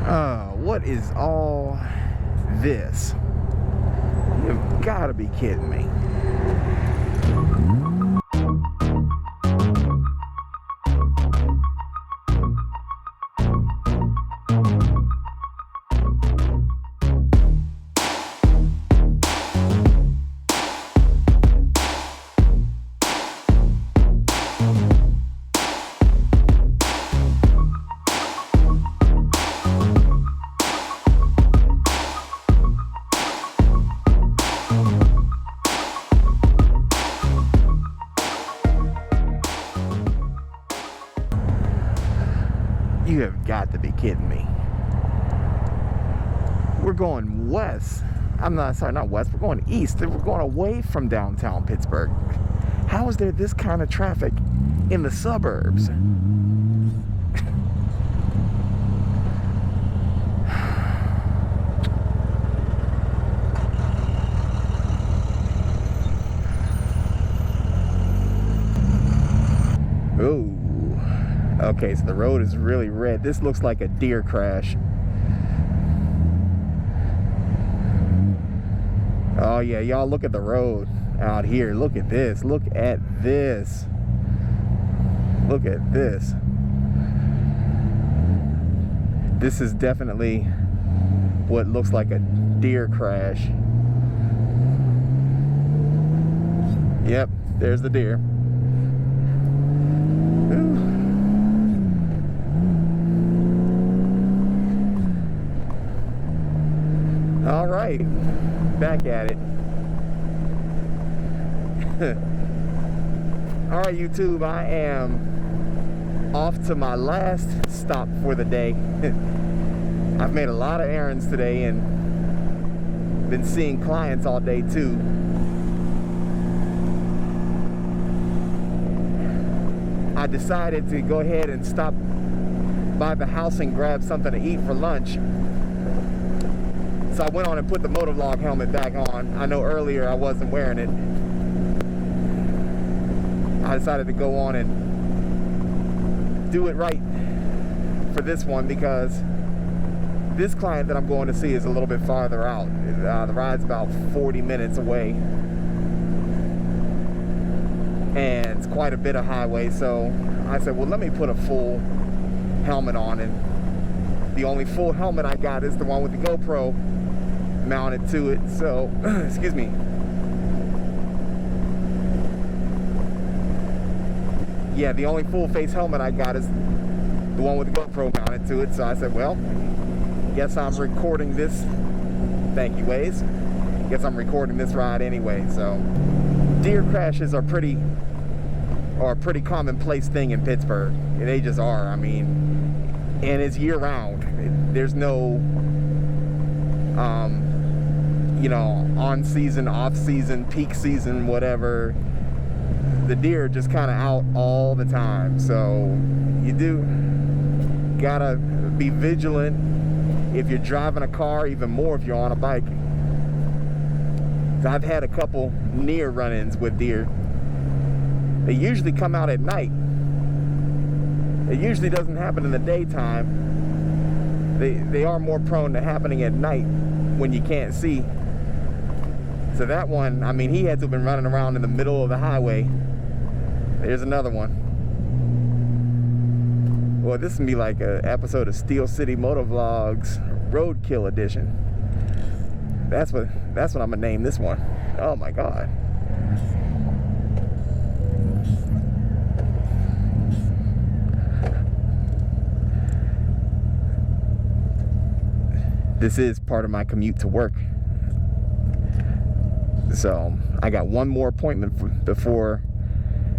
What is all this? You've got to be kidding me. You have got to be kidding me. We're going west. Not west. We're going east. We're going away from downtown Pittsburgh. How is there this kind of traffic in the suburbs? Ooh. Okay, so the road is really red. This looks like a deer crash. Oh yeah, y'all look at the road out here. Look at this. Look at this. Look at this. This is definitely what looks like a deer crash. Yep, there's the deer. All right, back at it. All right, YouTube, I am off to my last stop for the day. I've made a lot of errands today and been seeing clients all day too. I decided to go ahead and stop by the house and grab something to eat for lunch. So I went on and put the Motovlog helmet back on. I know earlier I wasn't wearing it. I decided to go on and do it right for this one because this client that I'm going to see is a little bit farther out. The ride's about 40 minutes away. And it's quite a bit of highway, so I said, well, let me put a full helmet on. And the only full helmet I got is the one with the GoPro mounted to it, so excuse me. Yeah, the only full face helmet I got is the one with the GoPro mounted to it, so I said, well, guess I'm recording this. Thank you, Waze. Guess I'm recording this ride anyway. So deer crashes are a pretty commonplace thing in Pittsburgh. They just are. I mean, and it's year round. There's no you know, on season, off season, peak season, whatever. The deer are just kind of out all the time. So you do gotta be vigilant if you're driving a car, even more if you're on a bike. I've had a couple near run-ins with deer. They usually come out at night. It usually doesn't happen in the daytime. They are more prone to happening at night when you can't see. So that one, I mean, he had to have been running around in the middle of the highway. There's another one. Well, this would be like an episode of Steel City Motovlogs Roadkill Edition. That's what I'm gonna name this one. Oh my God. This is part of my commute to work. So I got one more appointment before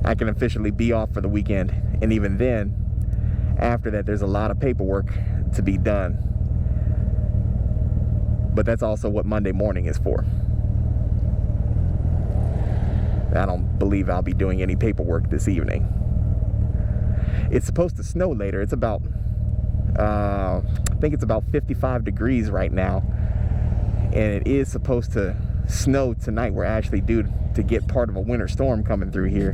I can officially be off for the weekend. And even then, after that, there's a lot of paperwork to be done. But that's also what Monday morning is for. I don't believe I'll be doing any paperwork this evening. It's supposed to snow later. It's about, I think it's about 55 degrees right now. And it is supposed to snow tonight. We're actually due to get part of a winter storm coming through here.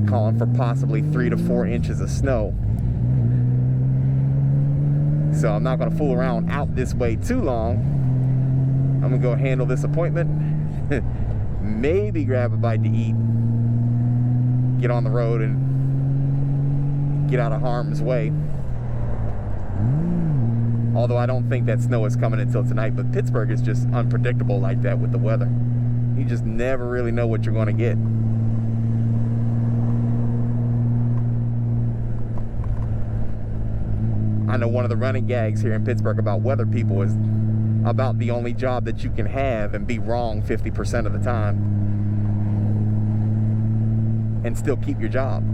Calling for possibly 3 to 4 inches of snow. So I'm not gonna fool around out this way too long. I'm gonna go handle this appointment, maybe grab a bite to eat, get on the road and get out of harm's way. Although I don't think that snow is coming until tonight, but Pittsburgh is just unpredictable like that with the weather. You just never really know what you're gonna get. I know one of the running gags here in Pittsburgh about weather people is about the only job that you can have and be wrong 50% of the time and still keep your job.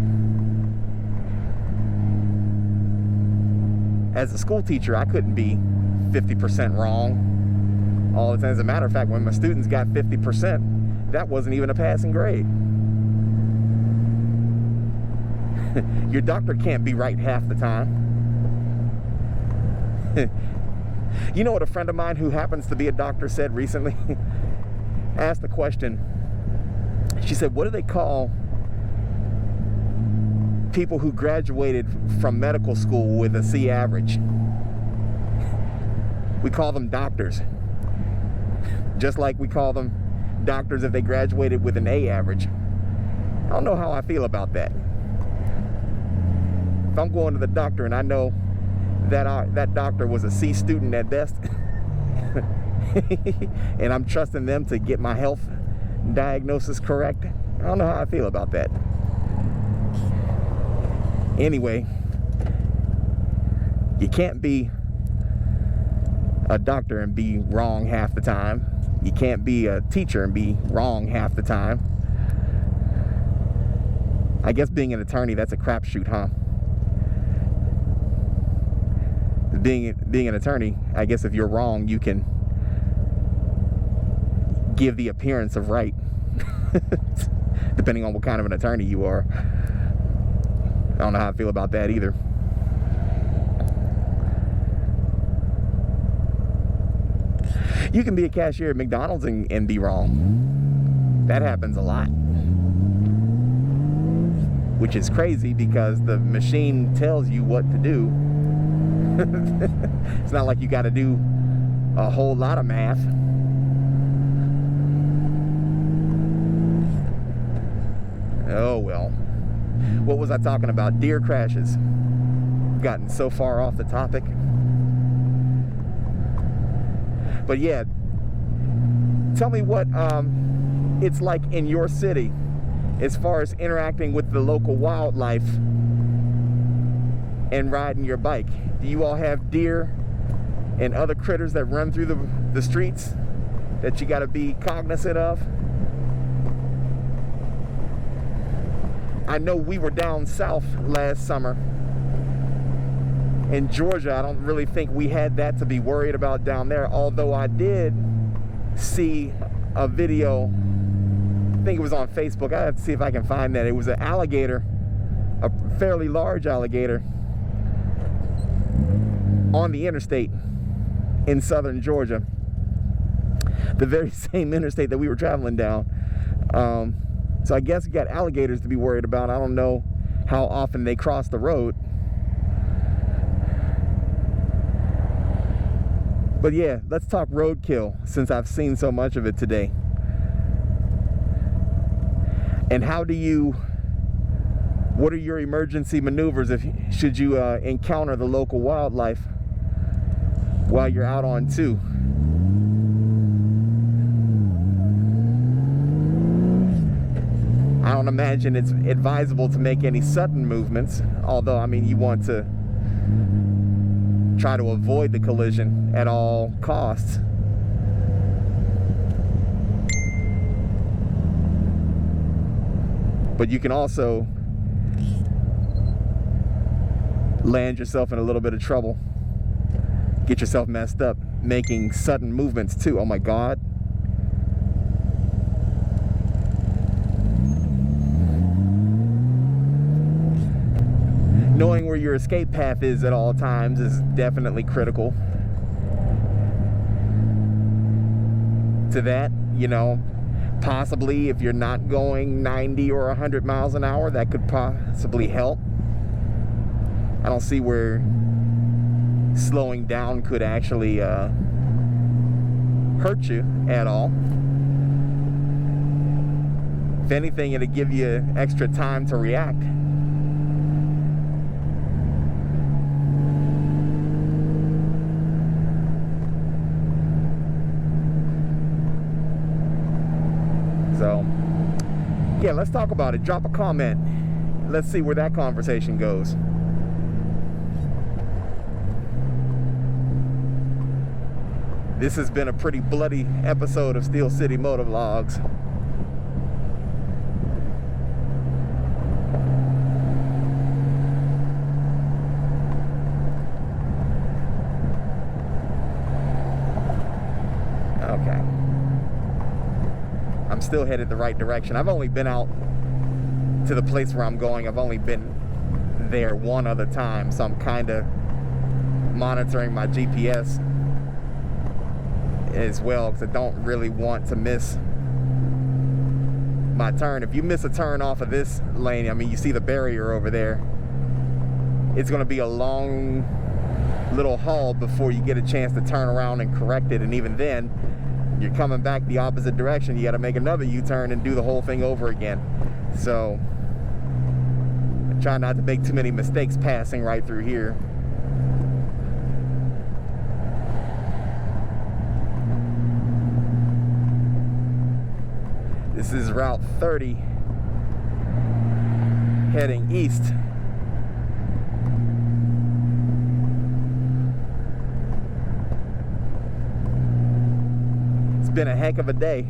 As a school teacher, I couldn't be 50% wrong all the time. As a matter of fact, when my students got 50%, that wasn't even a passing grade. Your doctor can't be right half the time. You know what a friend of mine who happens to be a doctor said recently? Asked the question. She said, what do they call people who graduated from medical school with a C average? We call them doctors. Just like we call them doctors if they graduated with an A average. I don't know how I feel about that. If I'm going to the doctor and I know that doctor was a C student at best, and I'm trusting them to get my health diagnosis correct, I don't know how I feel about that. Anyway, you can't be a doctor and be wrong half the time. You can't be a teacher and be wrong half the time. I guess being an attorney, that's a crapshoot, huh? Being an attorney, I guess if you're wrong, you can give the appearance of right, depending on what kind of an attorney you are. I don't know how I feel about that either. You can be a cashier at McDonald's and be wrong. That happens a lot. Which is crazy because the machine tells you what to do. It's not like you got to do a whole lot of math. Oh well. What was I talking about? Deer crashes. Gotten so far off the topic. But yeah, tell me what it's like in your city as far as interacting with the local wildlife and riding your bike. Do you all have deer and other critters that run through the streets that you got to be cognizant of? I know we were down south last summer in Georgia. I don't really think we had that to be worried about down there, although I did see a video, I think it was on Facebook. I have to see if I can find that. It was an alligator, a fairly large alligator, on the interstate in southern Georgia, the very same interstate that we were traveling down. So I guess you got alligators to be worried about. I don't know how often they cross the road. But yeah, let's talk roadkill, since I've seen so much of it today. And what are your emergency maneuvers should you encounter the local wildlife while you're out on 2? I don't imagine it's advisable to make any sudden movements, although, I mean, you want to try to avoid the collision at all costs. But you can also land yourself in a little bit of trouble, get yourself messed up, making sudden movements too. Oh my God. Knowing where your escape path is at all times is definitely critical to that. You know, possibly if you're not going 90 or 100 miles an hour, that could possibly help. I don't see where slowing down could actually hurt you at all. If anything, it'll give you extra time to react. So, yeah, let's talk about it. Drop a comment. Let's see where that conversation goes. This has been a pretty bloody episode of Steel City Motovlogs. Okay. I'm still headed the right direction. I've only been out to the place where I'm going. I've only been there one other time, so I'm kind of monitoring my GPS as well, because I don't really want to miss my turn. If you miss a turn off of this lane, I mean, you see the barrier over there, it's going to be a long little haul before you get a chance to turn around and correct it. And even then, you're coming back the opposite direction. You got to make another U-turn and do the whole thing over again. So try not to make too many mistakes passing right through here. This is Route 30 heading east. It's been a heck of a day.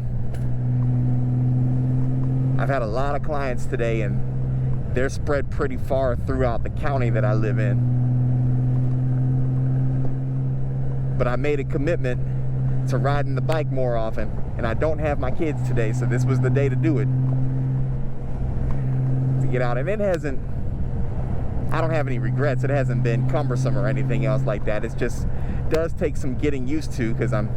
I've had a lot of clients today, and they're spread pretty far throughout the county that I live in. But I made a commitment to riding the bike more often, and I don't have my kids today, so this was the day to do it. To get out, and it hasn't, I don't have any regrets. It hasn't been cumbersome or anything else like that. It's just does take some getting used to, because I'm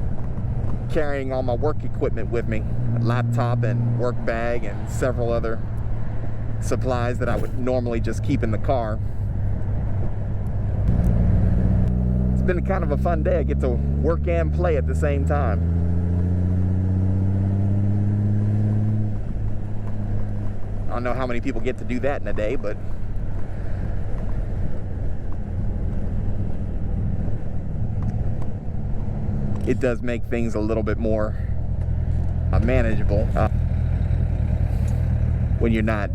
carrying all my work equipment with me, a laptop and work bag and several other supplies that I would normally just keep in the car. It's been kind of a fun day. I get to work and play at the same time. I don't know how many people get to do that in a day, but it does make things a little bit more manageable when you're not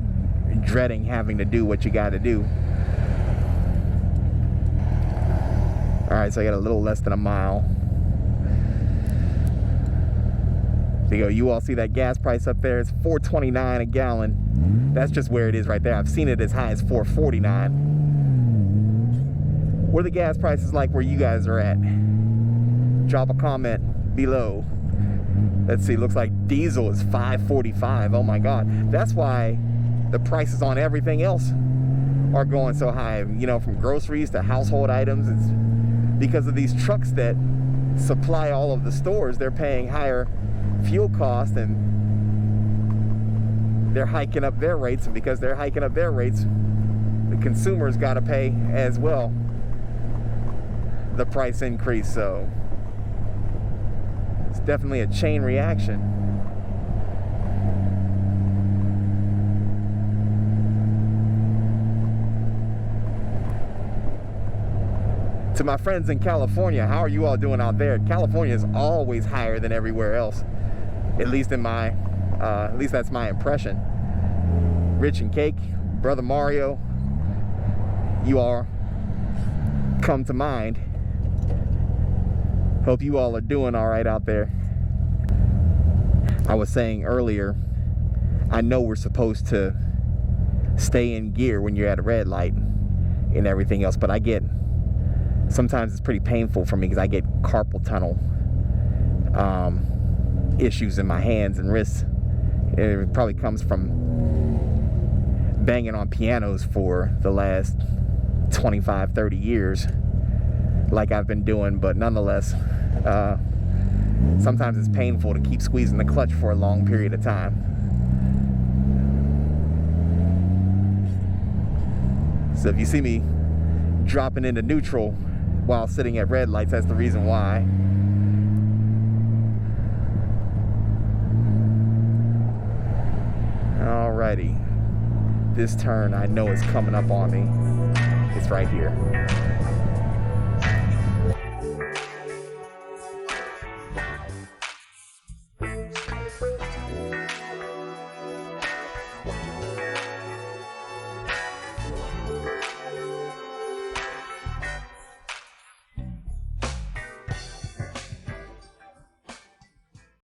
dreading having to do what you got to do. Alright, so I got a little less than a mile. There you go. You all see that gas price up there? It's $4.29 a gallon. That's just where it is right there. I've seen it as high as $4.49. What are the gas prices like where you guys are at? Drop a comment below. Let's see, looks like diesel is $5.45. Oh my God. That's why the prices on everything else are going so high. You know, from groceries to household items. It's because of these trucks that supply all of the stores. They're paying higher fuel costs, and they're hiking up their rates. And because they're hiking up their rates, the consumers got to pay as well the price increase. So it's definitely a chain reaction. To my friends in California, how are you all doing out there? California is always higher than everywhere else. At least in my, at least that's my impression. Rich and Cake, Brother Mario, you all come to mind. Hope you all are doing all right out there. I was saying earlier, I know we're supposed to stay in gear when you're at a red light and everything else, but sometimes it's pretty painful for me because I get carpal tunnel issues in my hands and wrists. It probably comes from banging on pianos for the last 25-30 years like I've been doing, but nonetheless, sometimes it's painful to keep squeezing the clutch for a long period of time. So if you see me dropping into neutral, while sitting at red lights. That's the reason why. Alrighty. This turn I know is coming up on me. It's right here.